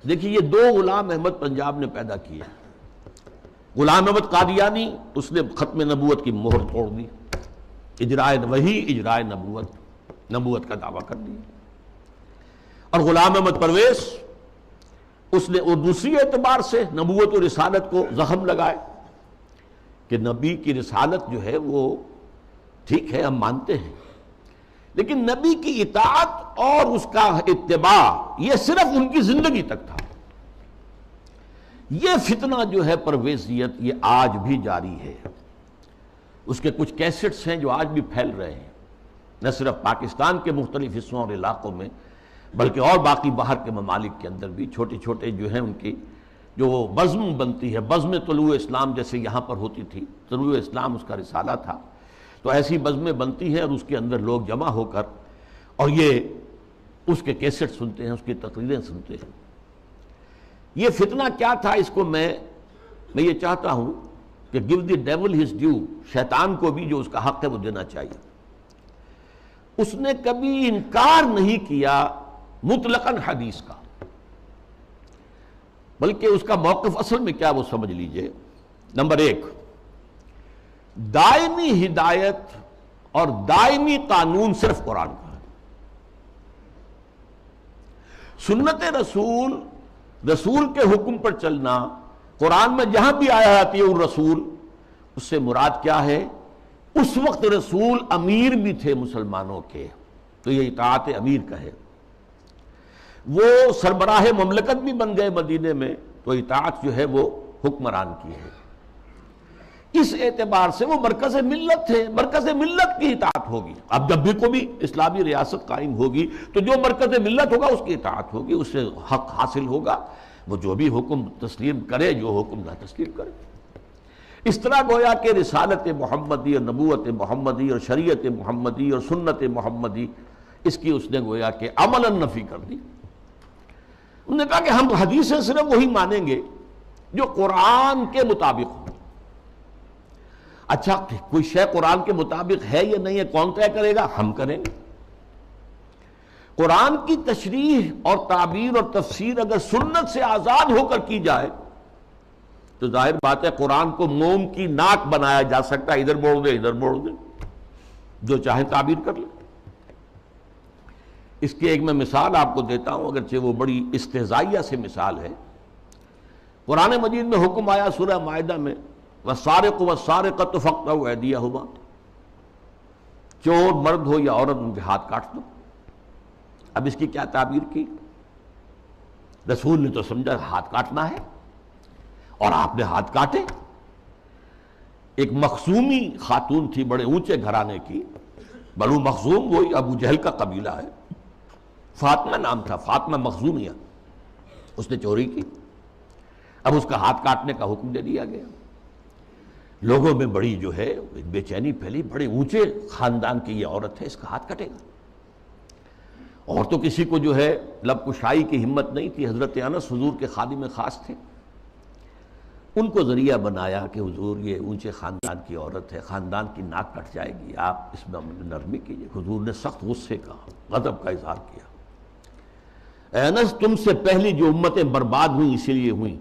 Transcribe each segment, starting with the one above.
دیکھیے یہ دو غلام احمد پنجاب نے پیدا کیے. غلام احمد قادیانی اس نے ختم نبوت کی مہر توڑ دی، اجرائے وحی اجرائے نبوت کا دعویٰ کر دیا. اور غلام احمد پرویز اس نے اور دوسری اعتبار سے نبوت و رسالت کو زخم لگائے کہ نبی کی رسالت جو ہے وہ ٹھیک ہے ہم مانتے ہیں، لیکن نبی کی اطاعت اور اس کا اتباع یہ صرف ان کی زندگی تک تھا. یہ فتنہ جو ہے پرویزیت یہ آج بھی جاری ہے. اس کے کچھ کیسٹس ہیں جو آج بھی پھیل رہے ہیں، نہ صرف پاکستان کے مختلف حصوں اور علاقوں میں بلکہ اور باقی باہر کے ممالک کے اندر بھی چھوٹے چھوٹے جو ہیں ان کی جو بزم بنتی ہے، بزم طلوع اسلام جیسے یہاں پر ہوتی تھی، طلوع اسلام اس کا رسالہ تھا، تو ایسی بزمیں بنتی ہیں اور اس کے اندر لوگ جمع ہو کر اور یہ اس کے کیسٹ سنتے ہیں، اس کی تقریریں سنتے ہیں. یہ فتنہ کیا تھا اس کو میں یہ چاہتا ہوں کہ give the devil his due، شیطان کو بھی جو اس کا حق ہے وہ دینا چاہیے. اس نے کبھی انکار نہیں کیا مطلقاً حدیث کا، بلکہ اس کا موقف اصل میں کیا وہ سمجھ لیجئے. نمبر ایک، دائمی ہدایت اور دائمی قانون صرف قرآن کا ہے. سنت رسول کے حکم پر چلنا، قرآن میں جہاں بھی آیا آتی ہے الرسول، اس سے مراد کیا ہے؟ اس وقت رسول امیر بھی تھے مسلمانوں کے، تو یہ اطاعت امیر کا ہے. وہ سربراہ مملکت بھی بن گئے مدینے میں، تو اطاعت جو ہے وہ حکمران کی ہے. اس اعتبار سے وہ مرکز ملت تھے، مرکز ملت کی اطاعت ہوگی. اب جب بھی کوئی اسلامی ریاست قائم ہوگی تو جو مرکز ملت ہوگا اس کی اطاعت ہوگی، اس سے حق حاصل ہوگا، وہ جو بھی حکم تسلیم کرے، جو حکم نہ تسلیم کرے. اس طرح گویا کہ رسالت محمدی اور نبوت محمدی اور شریعت محمدی اور سنت محمدی اس کی اس نے گویا کہ عملاً نفی کر دی. انہوں نے کہا کہ ہم حدیثیں صرف وہی مانیں گے جو قرآن کے مطابق ہو. اچھا کوئی شے قرآن کے مطابق ہے یا نہیں ہے کون طے کرے گا؟ ہم کریں گے. قرآن کی تشریح اور تعبیر اور تفسیر اگر سنت سے آزاد ہو کر کی جائے تو ظاہر بات ہے قرآن کو موم کی ناک بنایا جا سکتا ہے، ادھر موڑ دے ادھر موڑ دے، جو چاہے تعبیر کر لے. اس کی ایک میں مثال آپ کو دیتا ہوں، اگرچہ وہ بڑی استہزائیہ سے مثال ہے. قرآن مجید میں حکم آیا سورہ مائدہ میں وَالسَّارِقُ وَالسَّارِقَةُ فَاقْطَعُوا أَيْدِيَهُمَا، چور مرد ہو یا عورت ان کے ہاتھ کاٹ دو. اب اس کی کیا تعبیر کی؟ رسول نے تو سمجھا ہاتھ کاٹنا ہے اور آپ نے ہاتھ کاٹے. ایک مخزومی خاتون تھی بڑے اونچے گھرانے کی، بنو مخزوم وہی ابو جہل کا قبیلہ ہے، فاطمہ نام تھا، فاطمہ مخزومیہ. اس نے چوری کی، اب اس کا ہاتھ کاٹنے کا حکم دے دیا گیا. لوگوں میں بڑی جو ہے بے چینی پھیلی، بڑے اونچے خاندان کی یہ عورت ہے، اس کا ہاتھ کٹے گا. اور تو کسی کو جو ہے لب کشائی کی ہمت نہیں تھی. حضرت انس حضور کے خادم خاص تھے، ان کو ذریعہ بنایا کہ حضور یہ اونچے خاندان کی عورت ہے، خاندان کی ناک کٹ جائے گی، آپ اس میں نرمی کیجیے. حضور نے سخت غصے کا غضب کا اظہار کیا. اے انس تم سے پہلی جو امتیں برباد ہوئیں اسی لیے ہوئیں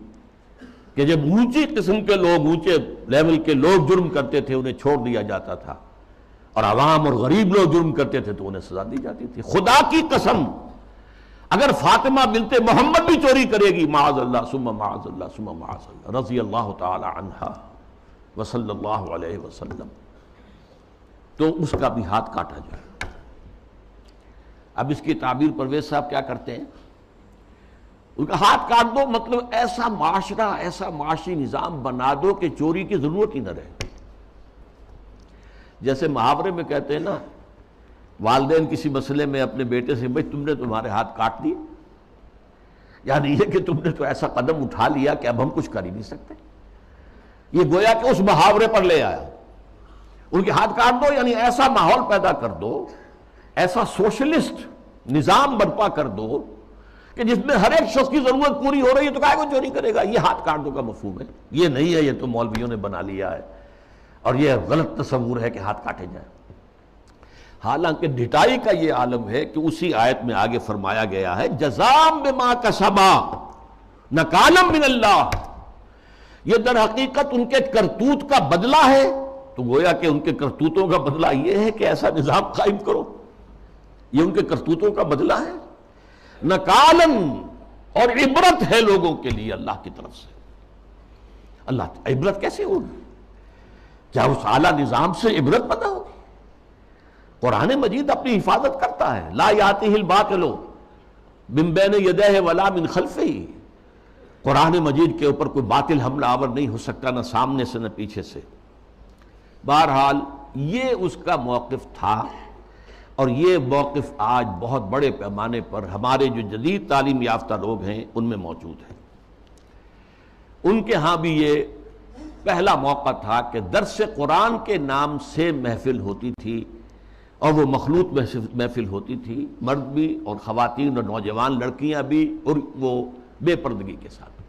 کہ جب اونچی قسم کے لوگ، اونچے لیول کے لوگ جرم کرتے تھے انہیں چھوڑ دیا جاتا تھا، اور عوام اور غریب لوگ جرم کرتے تھے تو انہیں سزا دی جاتی تھی. خدا کی قسم اگر فاطمہ بنت محمد بھی چوری کرے گی، معاذ اللہ ثم معاذ اللہ ثم معاذ اللہ، رضی اللہ تعالی عنہا وصلی اللہ علیہ وسلم، تو اس کا بھی ہاتھ کاٹا جائے. اب اس کی تعبیر پرویز صاحب کیا کرتے ہیں؟ ان کا ہاتھ کاٹ دو مطلب ایسا معاشرہ، ایسا معاشی نظام بنا دو کہ چوری کی ضرورت ہی نہ رہے. جیسے محاورے میں کہتے ہیں نا، والدین کسی مسئلے میں اپنے بیٹے سے بھائی تم نے تمہارے ہاتھ کاٹ دیے، یعنی یہ کہ تم نے تو ایسا قدم اٹھا لیا کہ اب ہم کچھ کر ہی نہیں سکتے. یہ گویا کہ اس محاورے پر لے آیا. ان کے ہاتھ کاٹ دو یعنی ایسا ماحول پیدا کر دو، ایسا سوشلسٹ نظام برپا کر دو کہ جس میں ہر ایک شخص کی ضرورت پوری ہو رہی ہے تو کہا کو چوری کرے گا. یہ ہاتھ کاٹ دو کا مفہوم ہے، یہ نہیں ہے، یہ تو مولویوں نے بنا لیا ہے اور یہ غلط تصور ہے کہ ہاتھ کاٹے جائیں. حالانکہ ڈھٹائی کا یہ عالم ہے کہ اسی آیت میں آگے فرمایا گیا ہے جزام بما کسبا، نکالم من اللہ، یہ در حقیقت ان کے کرتوت کا بدلہ ہے۔ تو گویا کہ ان کے کرتوتوں کا بدلہ یہ ہے کہ ایسا نظام قائم کرو، یہ ان کے کرتوتوں کا بدلہ ہے۔ نکالن، اور عبرت ہے لوگوں کے لیے اللہ کی طرف سے۔ اللہ عبرت کیسے ہوگی؟ کیا اس اعلیٰ نظام سے عبرت پیدا ہوگی؟ قرآن مجید اپنی حفاظت کرتا ہے، لا یاتیہ الباطل من بین یدیہ ولا من خلفہ۔ قرآن مجید کے اوپر کوئی باطل حملہ آور نہیں ہو سکتا، نہ سامنے سے نہ پیچھے سے۔ بہرحال یہ اس کا موقف تھا، اور یہ موقف آج بہت بڑے پیمانے پر ہمارے جو جدید تعلیم یافتہ لوگ ہیں ان میں موجود ہے۔ ان کے ہاں بھی یہ پہلا موقع تھا کہ درس قرآن کے نام سے محفل ہوتی تھی، اور وہ مخلوط محفل ہوتی تھی، مرد بھی اور خواتین اور نوجوان لڑکیاں بھی، اور وہ بے پردگی کے ساتھ۔